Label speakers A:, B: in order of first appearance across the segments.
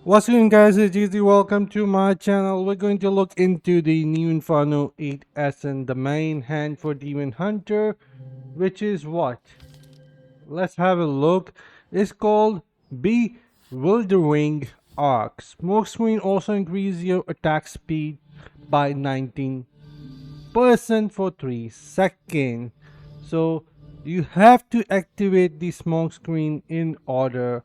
A: What's going on, guys? It's Easy. Welcome to my channel. We're going to look into the new Inferno 8S and the main hand for Demon Hunter, which is what? Let's have a look. It's called Bewildering Arc. Smoke screen also increase your attack speed by 19% for 3 seconds. So you have to activate the smoke screen in order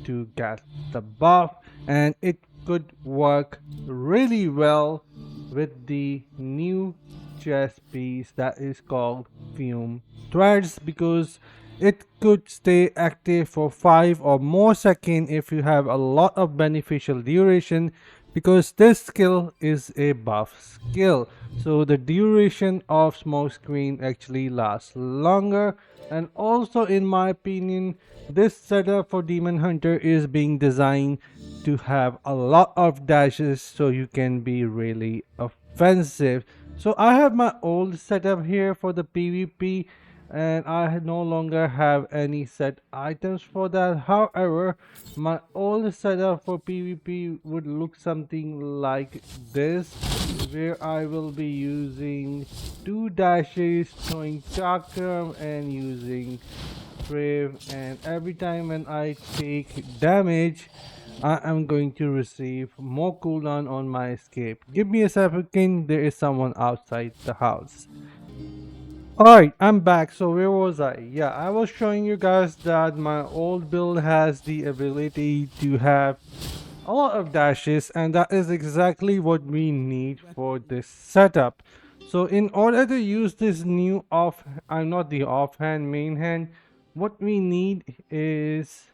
A: to get the buff, and it could work really well with the new chess piece that is called Fume Threads, because it could stay active for 5 or more seconds if you have a lot of beneficial duration, because this skill is a buff skill, so the duration of smoke screen actually lasts longer. And also, in my opinion, this setup for Demon Hunter is being designed to have a lot of dashes so you can be really offensive. So I have my old setup here for the PvP, and I no longer have any set items for that. However, my old setup for PvP would look something like this, where I will be using two dashes, throwing chakram and using brave, and every time when I take damage I am going to receive more cooldown on my escape. Give me a second, there is someone outside the house. Alright, I'm back. So where was I? Yeah, I was showing you guys that my old build has the ability to have a lot of dashes, and that is exactly what we need for this setup. So in order to use this new I'm not the offhand main hand, what we need is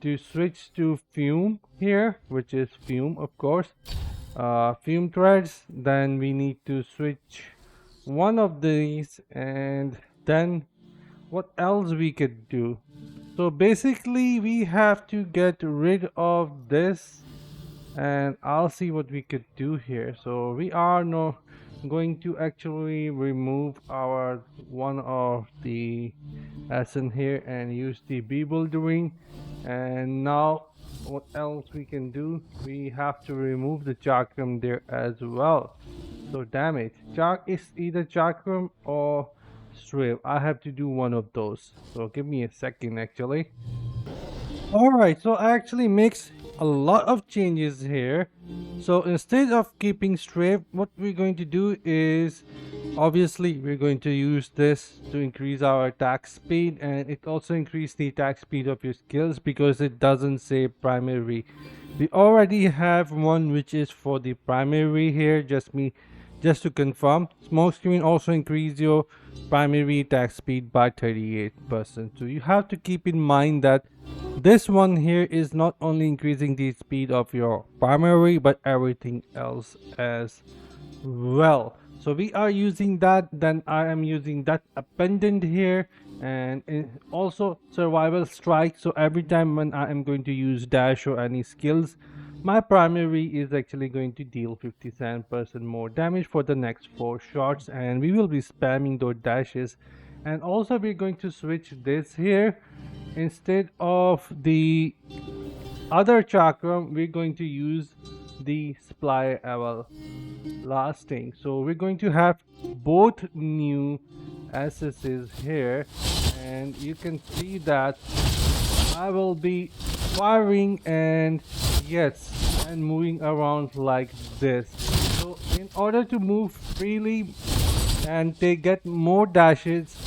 A: to switch to Fume here, which is Fume, of course. Fume threads. Then we need to switch one of these, and then what else we could do? So basically, we have to get rid of this, and I'll see what we could do here. So we are no going to actually remove our one of the in here and use the bewildering. And now what else we can do? We have to remove the chakram there as well. So damn it, chak is either chakram or strip. I have to do one of those, so give me a second actually. Alright, so I actually makes a lot of changes here. So instead of keeping strip, what we're going to do is, obviously we're going to use this to increase our attack speed, and it also increase the attack speed of your skills because it doesn't say primary. We already have one which is for the primary here. Just to confirm, smoke screen also increase your primary attack speed by 38%. So you have to keep in mind that this one here is not only increasing the speed of your primary but everything else as well. So we are using that. Then I am using that appendant here, and also survival strike. So every time when I am going to use dash or any skills, my primary is actually going to deal 57% more damage for the next 4 shots, and we will be spamming those dashes. And also we're going to switch this here. Instead of the other chakram, we're going to use the supply lasting. So we're going to have both new SSs here, and you can see that I will be firing and yes, and moving around like this. So in order to move freely and they get more dashes,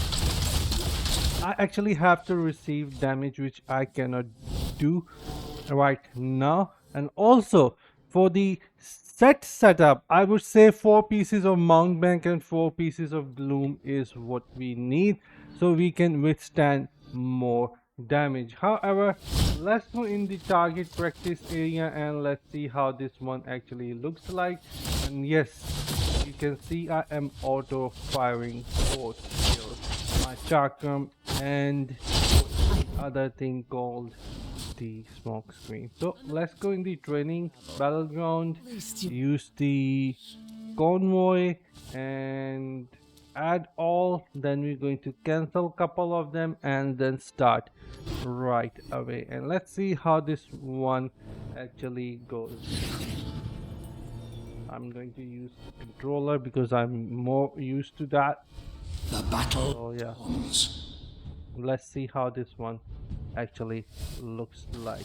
A: I actually have to receive damage, which I cannot do right now. And also for the setup, I would say 4 pieces of mount bank and 4 pieces of gloom is what we need, so we can withstand more damage. However, let's go in the target practice area and let's see how this one actually looks like. And yes, you can see I am auto firing both skills, my chakram and the other thing called the smoke screen. So let's go in the training battleground, use the convoy and add all. Then we're going to cancel couple of them and then start right away, and let's see how this one actually goes. I'm going to use the controller because I'm more used to that.
B: The battle
A: So yeah,
B: dawns.
A: let's see how this one actually looks like.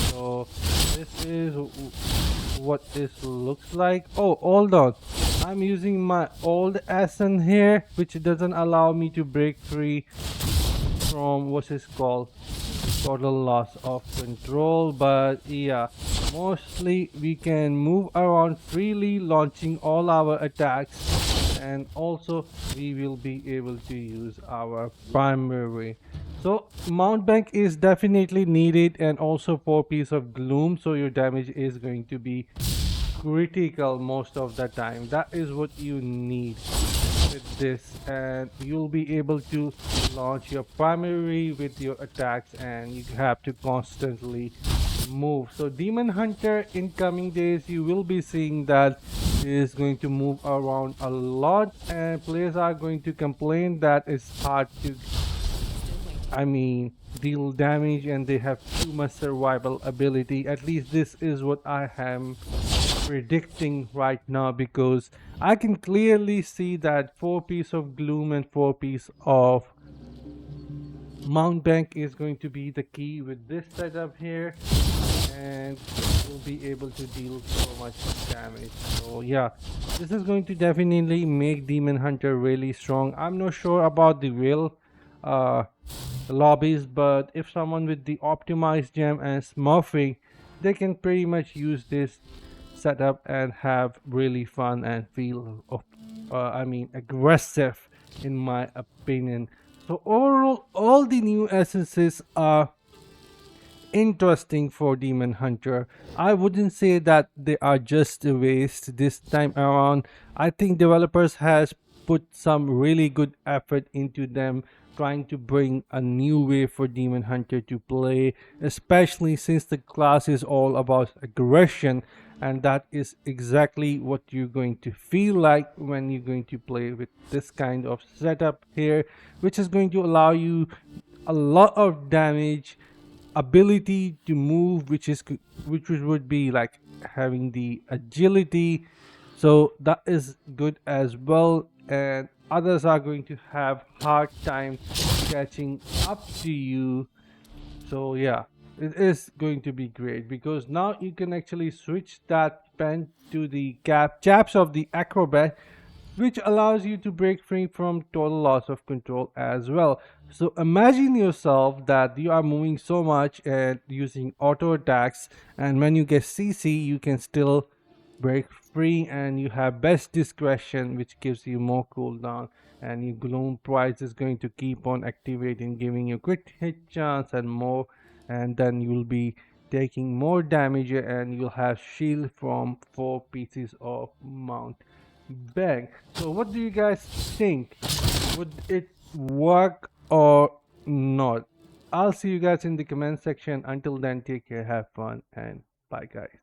A: So this is what this looks like. Oh, hold on. I'm using my old SN here, which doesn't allow me to break free from what is called total loss of control. But yeah, mostly we can move around freely, launching all our attacks, and also we will be able to use our primary. So mount bank is definitely needed, and also 4 piece of gloom, so your damage is going to be critical most of the time. That is what you need with this, and you'll be able to launch your primary with your attacks, and you have to constantly move. So demon hunter in coming days, you will be seeing that is going to move around a lot, and players are going to complain that it's hard to, I mean, deal damage, and they have too much survival ability. At least this is what I am predicting right now, because I can clearly see that 4 piece of gloom and 4 piece of mount bank is going to be the key with this setup here, and we'll be able to deal so much damage. So yeah, this is going to definitely make demon hunter really strong. I'm not sure about the real uh lobbies, but if someone with the optimized gem and smurfing, they can pretty much use this setup and have really fun and feel of I mean aggressive, in my opinion. So overall, all the new essences are interesting for Demon Hunter. I wouldn't say that they are just a waste this time around. I think developers has put some really good effort into them, trying to bring a new way for Demon Hunter to play, especially since the class is all about aggression, and that is exactly what you're going to feel like when you're going to play with this kind of setup here, which is going to allow you a lot of damage, ability to move, which would be like having the agility, so that is good as well, and others are going to have hard time catching up to you. So yeah, it is going to be great, because now you can actually switch that pen to the cap chaps of the acrobat, which allows you to break free from total loss of control as well. So imagine yourself that you are moving so much and using auto attacks, and when you get CC, you can still break free, and you have best discretion, which gives you more cooldown, and your gloom price is going to keep on activating, giving you crit hit chance and more, and then you'll be taking more damage, and you'll have shield from 4 pieces of mount bank. So what do you guys think? Would it work or not? I'll see you guys in the comment section. Until then, take care, have fun, and bye guys.